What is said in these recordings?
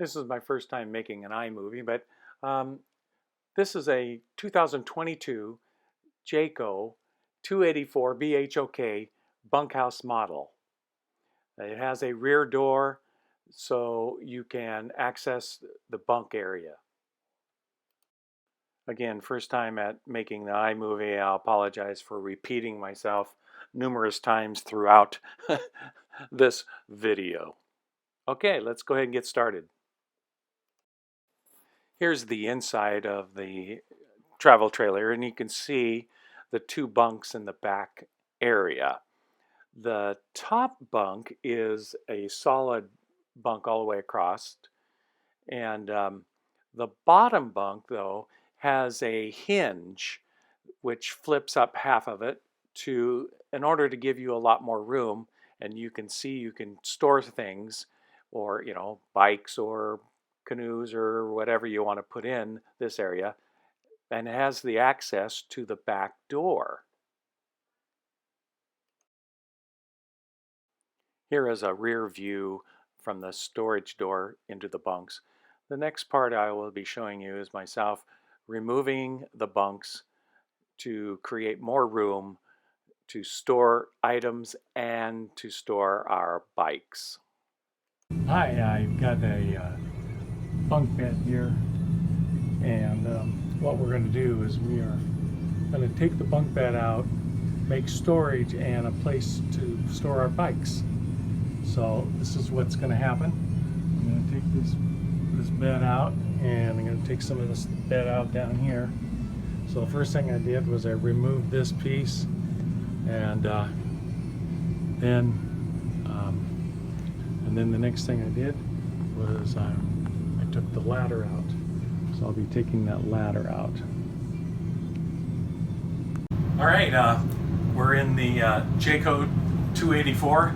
This is my first time making an iMovie, but this is a 2022 Jayco 284 BHOK bunkhouse model. It has a rear door so you can access the bunk area. Again, first time at making the iMovie. I'll apologize for repeating myself numerous times throughout this video. Okay, let's go ahead and get started. Here's the inside of the travel trailer, and you can see the two bunks in the back area. The top bunk is a solid bunk all the way across, and the bottom bunk, though, has a hinge which flips up half of it in order to give you a lot more room, and you can see you can store things, or bikes or canoes or whatever you want to put in this area, and it has the access to the back door. Here is a rear view from the storage door into the bunks. The next part I will be showing you is myself removing the bunks to create more room to store items and to store our bikes. Hi, I've got a bunk bed here, and what we're going to do is we are going to take the bunk bed out, make storage and a place to store our bikes. So this is what's going to happen. I'm going to take this bed out, and I'm going to take some of this bed out down here. So the first thing I did was I removed this piece, and then the next thing I did was I took the ladder out. So I'll be taking that ladder out. All right, we're in the Jayco 284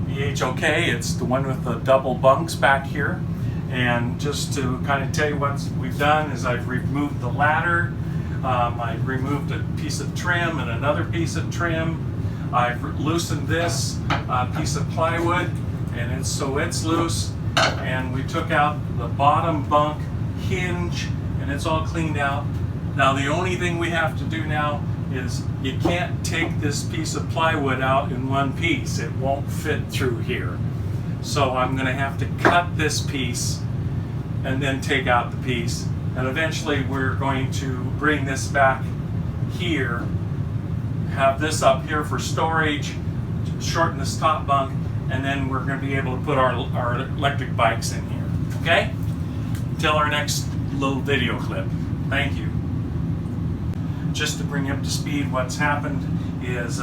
BHOK. It's the one with the double bunks back here. And just to kind of tell you what we've done is I've removed the ladder. I've removed a piece of trim and another piece of trim. I've loosened this piece of plywood, and it's loose. And we took out the bottom bunk hinge, and it's all cleaned out. Now the only thing we have to do now is you can't take this piece of plywood out in one piece. It won't fit through here. So I'm going to have to cut this piece and then take out the piece. And eventually we're going to bring this back here, have this up here for storage, shorten this top bunk, and then we're going to be able to put our electric bikes in here. Okay? Until our next little video clip. Thank you. Just to bring you up to speed, what's happened is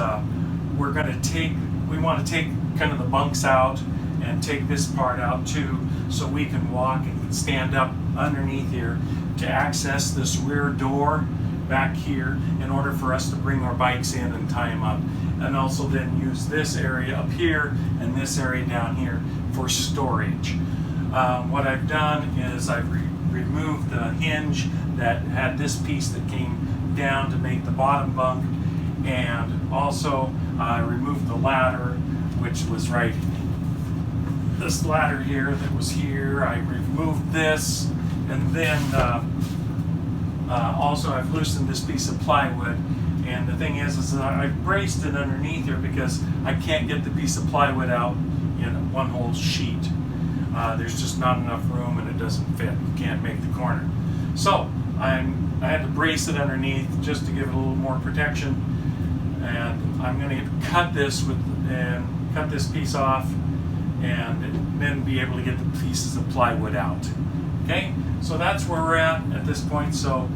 we want to take kind of the bunks out and take this part out too, so we can walk and stand up underneath here to access this rear door back here in order for us to bring our bikes in and tie them up, and also then use this area up here and this area down here for storage. What I've done is I've removed the hinge that had this piece that came down to make the bottom bunk, and also I removed the ladder, which was this ladder here that was here. I removed this, and then also I've loosened this piece of plywood. And the thing is that I've braced it underneath here because I can't get the piece of plywood out in one whole sheet. There's just not enough room, and it doesn't fit. You can't make the corner. So I had to brace it underneath just to give it a little more protection. And I'm going to cut this piece off, and then be able to get the pieces of plywood out. Okay, so that's where we're at this point. So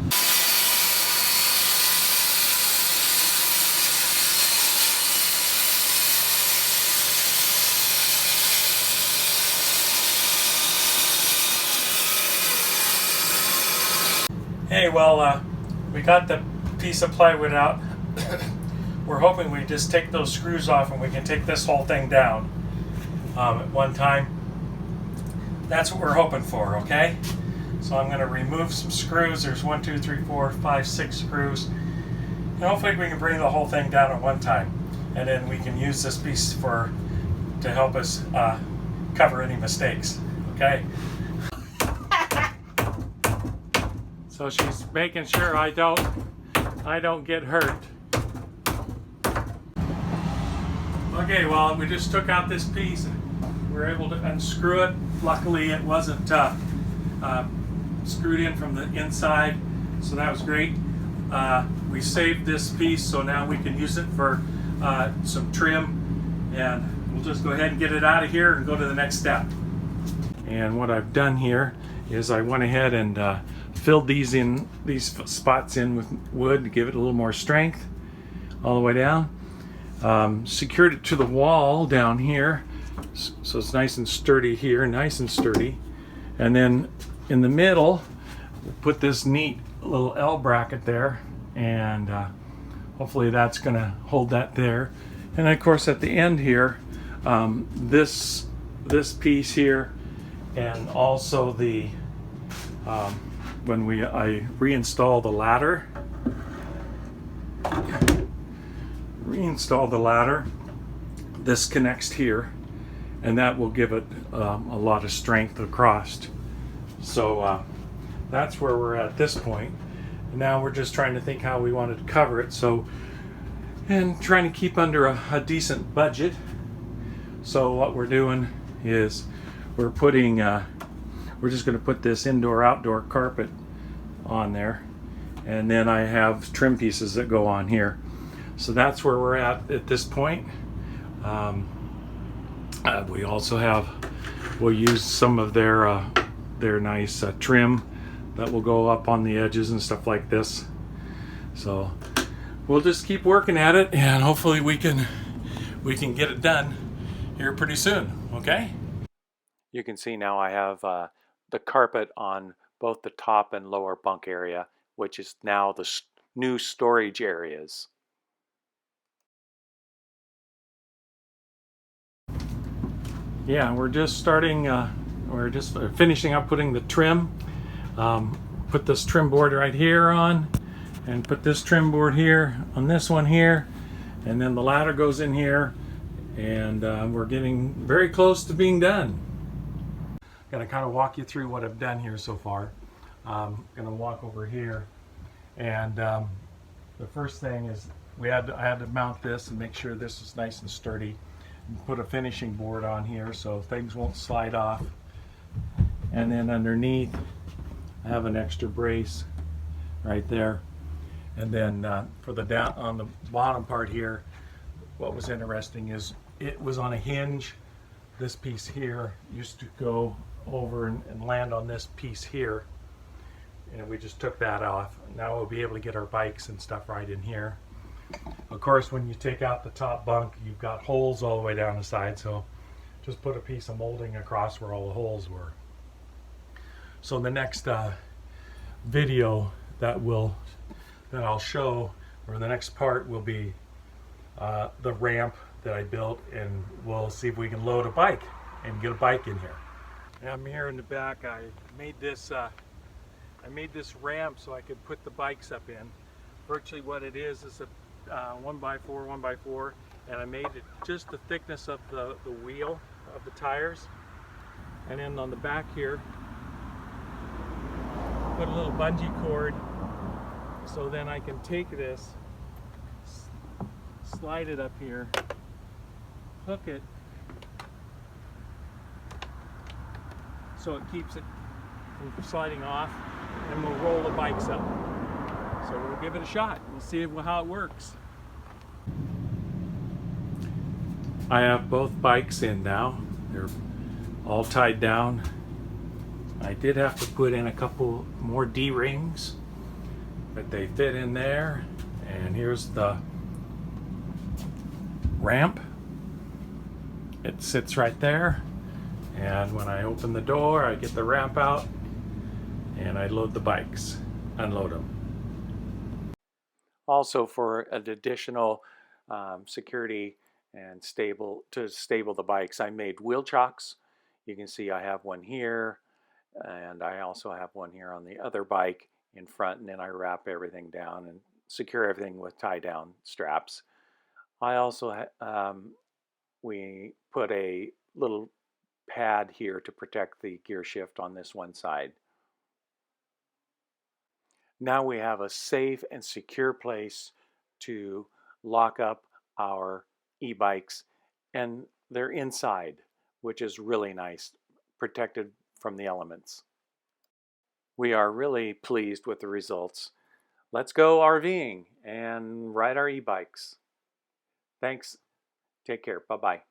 hey, well, we got the piece of plywood out. We're hoping we just take those screws off and we can take this whole thing down at one time. That's what we're hoping for, okay? So I'm going to remove some screws. There's 1, 2, 3, 4, 5, 6 screws. And hopefully we can bring the whole thing down at one time. And then we can use this piece to help us cover any mistakes, okay? So she's making sure I don't get hurt. Okay, well, we just took out this piece and we were able to unscrew it. Luckily it wasn't screwed in from the inside, so that was great. We saved this piece, so now we can use it for some trim, and we'll just go ahead and get it out of here and go to the next step. And what I've done here is I went ahead and filled these spots in with wood to give it a little more strength all the way down. Secured it to the wall down here, so it's nice and sturdy here, nice and sturdy. And then in the middle, we'll put this neat little L bracket there, and hopefully that's gonna hold that there. And of course at the end here, this piece here, and also the when I reinstall the ladder, this connects here, and that will give it a lot of strength across. So that's where we're at this point. Now we're just trying to think how we wanted to cover it, and trying to keep under a decent budget. So what we're doing is we're just going to put this indoor-outdoor carpet on there, and then I have trim pieces that go on here. So that's where we're at this point. We also we'll use some of their nice trim that will go up on the edges and stuff like this. So we'll just keep working at it, and hopefully we can get it done here pretty soon. Okay. You can see now I have the carpet on both the top and lower bunk area, which is now the new storage areas. Yeah, we're just finishing up putting the trim. Put this trim board right here on, and put this trim board here on this one here, and then the ladder goes in here, and we're getting very close to being done. Gonna kind of walk you through what I've done here so far. Gonna walk over here, and the first thing is I had to mount this and make sure this is nice and sturdy. Put a finishing board on here so things won't slide off. And then underneath I have an extra brace right there. And then for the down on the bottom part here, what was interesting is it was on a hinge. This piece here used to go over and land on this piece here, and we just took that off. Now we'll be able to get our bikes and stuff right in here. Of course, when you take out the top bunk, you've got holes all the way down the side, so just put a piece of molding across where all the holes were. So the next video that I'll show, or the next part, will be the ramp that I built, and we'll see if we can load a bike and get a bike in here. I'm here in the back. I made this ramp so I could put the bikes up in. Virtually what it is a 1x4, 1x4, and I made it just the thickness of the wheel of the tires. And then on the back here, put a little bungee cord, so then I can take this, slide it up here, hook it so it keeps it from sliding off, and we'll roll the bikes up. So we'll give it a shot. We'll see how it works. I have both bikes in now. They're all tied down. I did have to put in a couple more D-rings, but they fit in there. And here's the ramp. It sits right there. And when I open the door, I get the ramp out and I load the bikes, unload them. Also, for an additional security and stable the bikes, I made wheel chocks. You can see I have one here, and I also have one here on the other bike in front, and then I wrap everything down and secure everything with tie down straps. I also we put a little pad here to protect the gear shift on this one side. Now we have a safe and secure place to lock up our e-bikes, and they're inside, which is really nice, protected from the elements. We are really pleased with the results. Let's go RVing and ride our e-bikes. Thanks. Take care. Bye-bye.